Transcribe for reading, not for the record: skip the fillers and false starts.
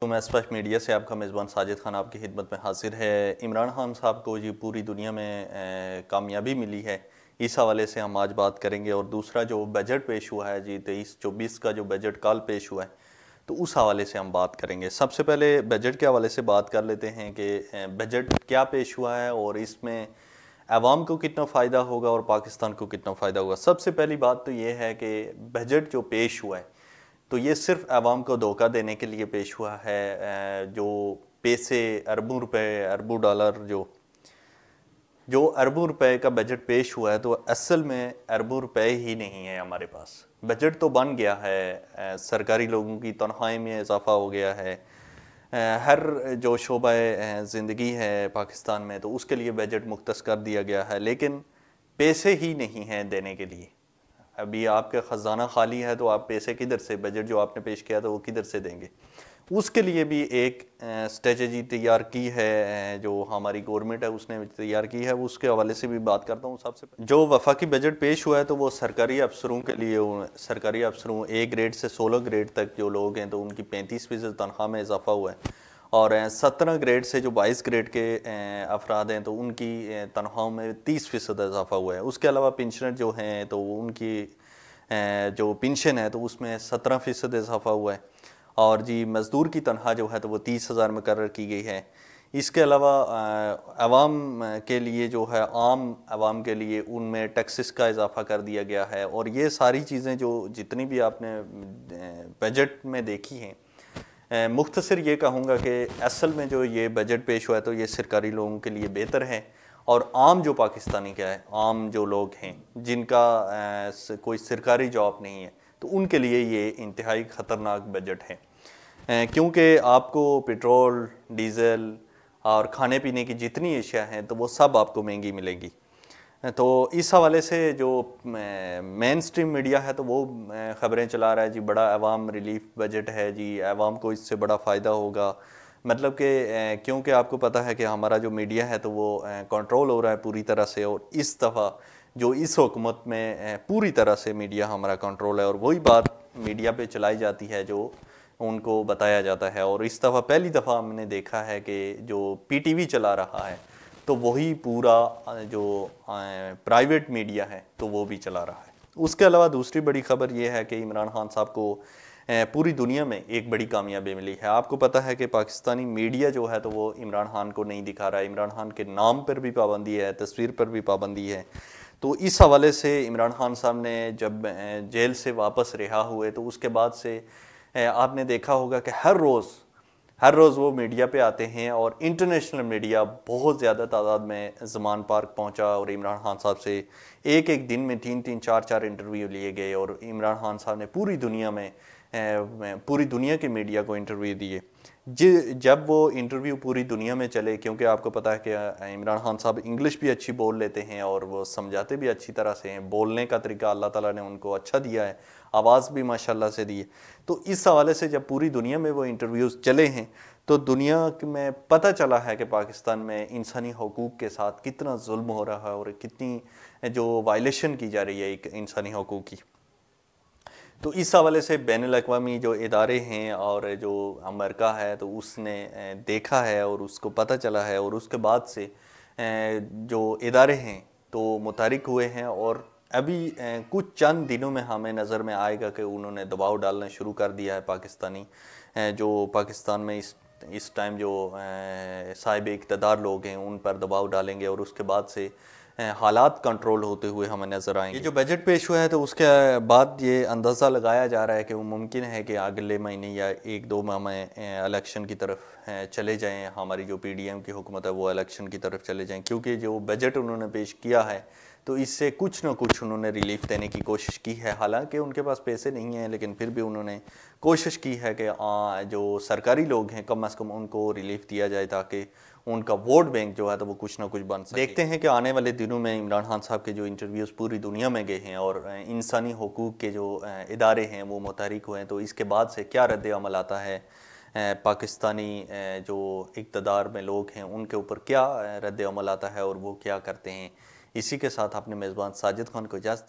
تو میں اسپیش میڈیا سے آپ کا میزبان ساجد خان آپ کی خدمت میں حاضر ہے۔ عمران خان صاحب کو جی پوری دنیا میں کامیابی ملی ہے، اس حوالے سے ہم آج بات کریں گے۔ اور دوسرا جو بجٹ پیش ہوا ہے جی 23-24 کا جو بجٹ کال پیش ہوا ہے تو اس حوالے سے ہم بات کریں گے۔ سب سے پہلے بجٹ کے حوالے سے بات کر لیتے ہیں کہ بجٹ کیا پیش ہوا ہے اور اس میں عوام کو کتنا فائدہ ہوگا اور پاکستان کو کتنا فائدہ ہوگا۔ سب سے پہلی بات تو یہ ہے کہ بجٹ جو پیش ہوا ہے تو یہ صرف عوام کو دھوکہ دینے کے لیے پیش ہوا ہے۔ جو پیسے اربوں روپے اربوں ڈالر جو اربوں روپے کا بجٹ پیش ہوا ہے تو اصل میں اربوں روپے ہی نہیں ہے ہمارے پاس۔ بجٹ تو بن گیا ہے، سرکاری لوگوں کی تنخواہیں میں اضافہ ہو گیا ہے، ہر جو شعبہ زندگی ہے پاکستان میں تو اس کے لیے بجٹ مختص کر دیا گیا ہے، لیکن پیسے ہی نہیں ہیں دینے کے لیے۔ ابھی آپ کا خزانہ خالی ہے تو آپ پیسے کدھر سے، بجٹ جو آپ نے پیش کیا تو وہ کدھر سے دیں گے؟ اس کے لیے بھی ایک اسٹریٹجی تیار کی ہے جو ہماری گورنمنٹ ہے اس نے تیار کی ہے، اس کے حوالے سے بھی بات کرتا ہوں۔ سب سے جو وفاقی بجٹ پیش ہوا ہے تو وہ سرکاری افسروں کے لیے، سرکاری افسروں A گریڈ سے 16 گریڈ تک جو لوگ ہیں تو ان کی 35% تنخواہ میں اضافہ ہوا ہے، اور 17 گریڈ سے جو 22 گریڈ کے افراد ہیں تو ان کی تنخواہوں میں 30% اضافہ ہوا ہے۔ اس کے علاوہ پنشنر جو ہیں تو ان کی جو پنشن ہے تو اس میں 17% اضافہ ہوا ہے، اور جی مزدور کی تنخواہ جو ہے تو وہ 30,000 مقرر کی گئی ہے۔ اس کے علاوہ عوام کے لیے جو ہے، عام عوام کے لیے ان میں ٹیکسز کا اضافہ کر دیا گیا ہے، اور یہ ساری چیزیں جو جتنی بھی آپ نے بجٹ میں دیکھی ہیں، مختصر یہ کہوں گا کہ اصل میں جو یہ بجٹ پیش ہوا ہے تو یہ سرکاری لوگوں کے لیے بہتر ہے، اور عام جو پاکستانی کیا ہے، عام جو لوگ ہیں جن کا کوئی سرکاری جاب نہیں ہے تو ان کے لیے یہ انتہائی خطرناک بجٹ ہے، کیونکہ آپ کو پیٹرول، ڈیزل اور کھانے پینے کی جتنی اشیاء ہیں تو وہ سب آپ کو مہنگی ملے گی۔ تو اس حوالے سے جو مین سٹریم میڈیا ہے تو وہ خبریں چلا رہا ہے جی بڑا عوام ریلیف بجٹ ہے، جی عوام کو اس سے بڑا فائدہ ہوگا، مطلب کہ کیونکہ آپ کو پتہ ہے کہ ہمارا جو میڈیا ہے تو وہ کنٹرول ہو رہا ہے پوری طرح سے، اور اس دفعہ جو اس حکومت میں پوری طرح سے میڈیا ہمارا کنٹرول ہے، اور وہی بات میڈیا پہ چلائی جاتی ہے جو ان کو بتایا جاتا ہے۔ اور اس دفعہ پہلی دفعہ ہم نے دیکھا ہے کہ جو پی ٹی وی چلا رہا ہے تو وہی پورا جو پرائیویٹ میڈیا ہے تو وہ بھی چلا رہا ہے۔ اس کے علاوہ دوسری بڑی خبر یہ ہے کہ عمران خان صاحب کو پوری دنیا میں ایک بڑی کامیابی ملی ہے۔ آپ کو پتہ ہے کہ پاکستانی میڈیا جو ہے تو وہ عمران خان کو نہیں دکھا رہا ہے، عمران خان کے نام پر بھی پابندی ہے، تصویر پر بھی پابندی ہے۔ تو اس حوالے سے عمران خان صاحب نے جب جیل سے واپس رہا ہوئے تو اس کے بعد سے آپ نے دیکھا ہوگا کہ ہر روز وہ میڈیا پہ آتے ہیں، اور انٹرنیشنل میڈیا بہت زیادہ تعداد میں زمان پارک پہنچا، اور عمران خان صاحب سے ایک دن میں 3 4 انٹرویو لیے گئے، اور عمران خان صاحب نے پوری دنیا کے میڈیا کو انٹرویو دیے۔ جب وہ انٹرویو پوری دنیا میں چلے، کیونکہ آپ کو پتہ ہے کہ عمران خان صاحب انگلش بھی اچھی بول لیتے ہیں اور وہ سمجھاتے بھی اچھی طرح سے ہیں، بولنے کا طریقہ اللہ تعالیٰ نے ان کو اچھا دیا ہے، آواز بھی ماشاءاللہ سے دی ہے۔ تو اس حوالے سے جب پوری دنیا میں وہ انٹرویوز چلے ہیں تو دنیا میں پتہ چلا ہے کہ پاکستان میں انسانی حقوق کے ساتھ کتنا ظلم ہو رہا ہے اور کتنی جو وائلیشن کی جا رہی ہے ایک انسانی حقوق کی۔ تو اس حوالے سے بین الاقوامی جو ادارے ہیں اور جو امریکہ ہے تو اس نے دیکھا ہے اور اس کو پتہ چلا ہے، اور اس کے بعد سے جو ادارے ہیں تو متحرک ہوئے ہیں، اور ابھی کچھ چند دنوں میں ہمیں نظر میں آئے گا کہ انہوں نے دباؤ ڈالنا شروع کر دیا ہے جو پاکستان میں اس ٹائم جو صاحب اقتدار لوگ ہیں ان پر دباؤ ڈالیں گے، اور اس کے بعد سے حالات کنٹرول ہوتے ہوئے ہمیں نظر آئیں گے۔ یہ جو بجٹ پیش ہوا ہے تو اس کے بعد یہ اندازہ لگایا جا رہا ہے کہ وہ ممکن ہے کہ اگلے مہینے یا 1-2 ماہ میں الیکشن کی طرف چلے جائیں، ہماری جو پی ڈی ایم کی حکومت ہے وہ الیکشن کی طرف چلے جائیں، کیونکہ جو بجٹ انہوں نے پیش کیا ہے تو اس سے کچھ نہ کچھ انہوں نے ریلیف دینے کی کوشش کی ہے، حالانکہ ان کے پاس پیسے نہیں ہیں لیکن پھر بھی انہوں نے کوشش کی ہے کہ جو سرکاری لوگ ہیں کم از کم ان کو ریلیف دیا جائے تاکہ ان کا ووٹ بینک جو ہے تو وہ کچھ نہ کچھ بن سکے۔ دیکھتے ہیں کہ آنے والے دنوں میں عمران خان صاحب کے جو انٹرویوز پوری دنیا میں گئے ہیں اور انسانی حقوق کے جو ادارے ہیں وہ متحرک ہوئے ہیں تو اس کے بعد سے کیا رد عمل آتا ہے، پاکستانی جو اقتدار میں لوگ ہیں ان کے اوپر کیا رد عمل آتا ہے اور وہ کیا کرتے ہیں۔ اسی کے ساتھ اپنے میزبان ساجد خان کو اجازت